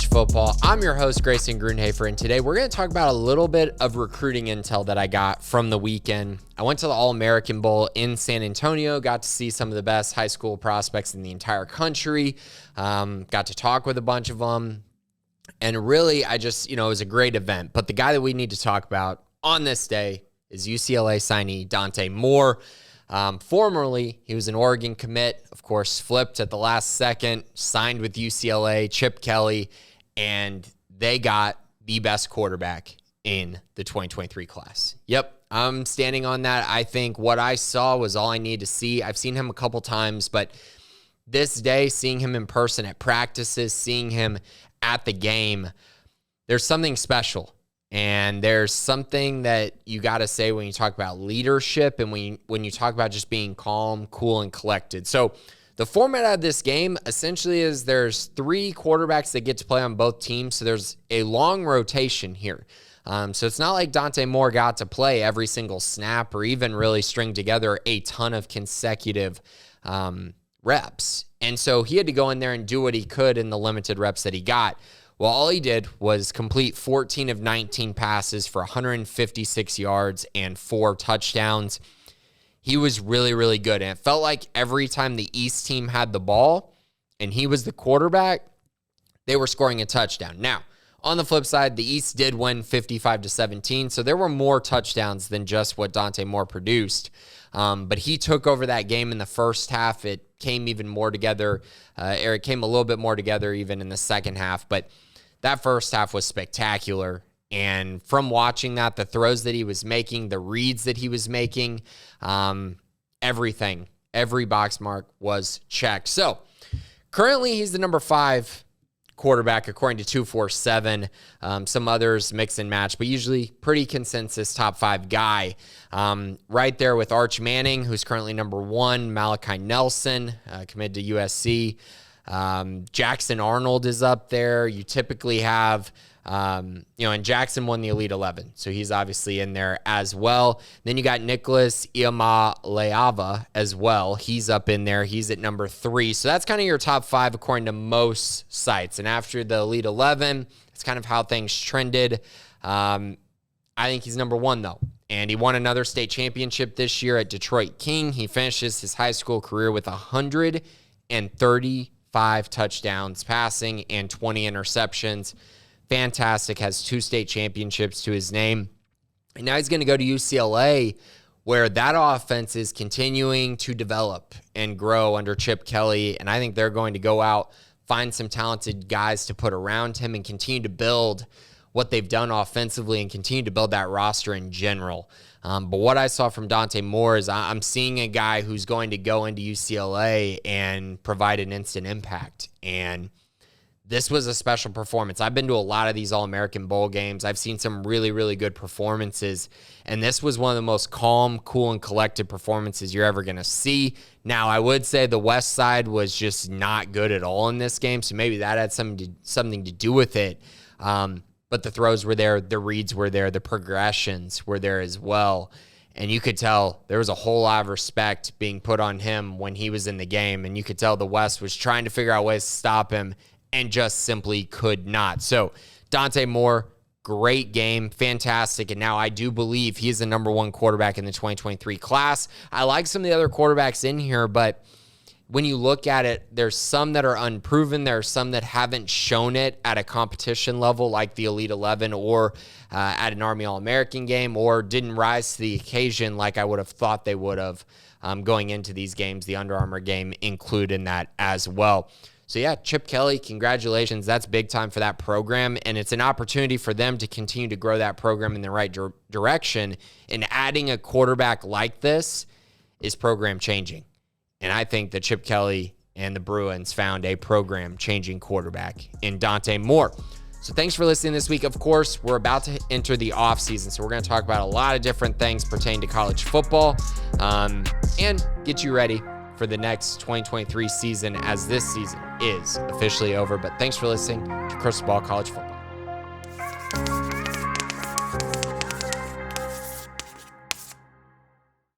college football. I'm your host, Grayson Grunhafer, and today we're going to talk about a little bit of recruiting intel that I got from the weekend. I went to the All-American Bowl in San Antonio, got to see some of the best high school prospects in the entire country, got to talk with a bunch of them, and really, it was a great event. But the guy that we need to talk about on this day is UCLA signee Dante Moore. Formerly, he was an Oregon commit, of course, flipped at the last second, signed with UCLA, Chip Kelly, and they got the best quarterback in the 2023 class. Yep, I'm standing on that. I think what I saw was all I need to see. I've seen him a couple times, but this day, seeing him in person at practices, seeing him at the game, there's something special. And there's something that you got to say when you talk about leadership and when you talk about just being calm, cool, and collected. So the format of this game essentially is there's three quarterbacks that get to play on both teams. So there's a long rotation here. So it's not like Dante Moore got to play every single snap or even really string together a ton of consecutive reps. And so he had to go in there and do what he could in the limited reps that he got. Well, all he did was complete 14 of 19 passes for 156 yards and 4 touchdowns. He was really, really good. And it felt like every time the East team had the ball and he was the quarterback, they were scoring a touchdown. Now, on the flip side, the East did win 55-17, so there were more touchdowns than just what Dante Moore produced. But he took over that game in the first half. It came even more together, or it came a little bit more together even in the second half. But that first half was spectacular. And from watching that, the throws that he was making, the reads that he was making, everything, every box mark was checked. So currently he's the number 5 quarterback according to 247. Some others mix and match, but usually pretty consensus top 5 guy. Right there with Arch Manning, who's currently number 1. Malachi Nelson, committed to USC. Jackson Arnold is up there. You typically have, and Jackson won the Elite 11, so he's obviously in there as well. Then you got Nicholas Iamaleava as well. He's up in there. He's at number 3. So that's kind of your top 5 according to most sites. And after the Elite 11, it's kind of how things trended. I think he's number 1, though. And he won another state championship this year at Detroit King. He finishes his high school career with 135 touchdowns passing and 20 interceptions. Fantastic. Has 2 state championships to his name. And now he's going to go to UCLA, where that offense is continuing to develop and grow under Chip Kelly. And I think they're going to go out, find some talented guys to put around him and continue to build what they've done offensively and continue to build that roster in general. But what I saw from Dante Moore is I'm seeing a guy who's going to go into UCLA and provide an instant impact. And this was a special performance. I've been to a lot of these All-American Bowl games. I've seen some really, really good performances. And this was one of the most calm, cool, and collected performances you're ever going to see. Now, I would say the West Side was just not good at all in this game, so maybe that had something to do with it. But the throws were there, the reads were there, the progressions were there as well. And you could tell there was a whole lot of respect being put on him when he was in the game. And you could tell the West was trying to figure out ways to stop him and just simply could not. So Dante Moore, great game, fantastic. And now I do believe he's the number 1 quarterback in the 2023 class. I like some of the other quarterbacks in here, but when you look at it, there's some that are unproven. There are some that haven't shown it at a competition level like the Elite 11 or at an Army All-American game, or didn't rise to the occasion like I would have thought they would have going into these games, the Under Armour game included in that as well. So yeah, Chip Kelly, congratulations. That's big time for that program, and it's an opportunity for them to continue to grow that program in the right direction. And adding a quarterback like this is program changing. And I think that Chip Kelly and the Bruins found a program-changing quarterback in Dante Moore. So thanks for listening this week. Of course, we're about to enter the offseason, so we're going to talk about a lot of different things pertaining to college football and get you ready for the next 2023 season, as this season is officially over. But thanks for listening to Crystal Ball College Football.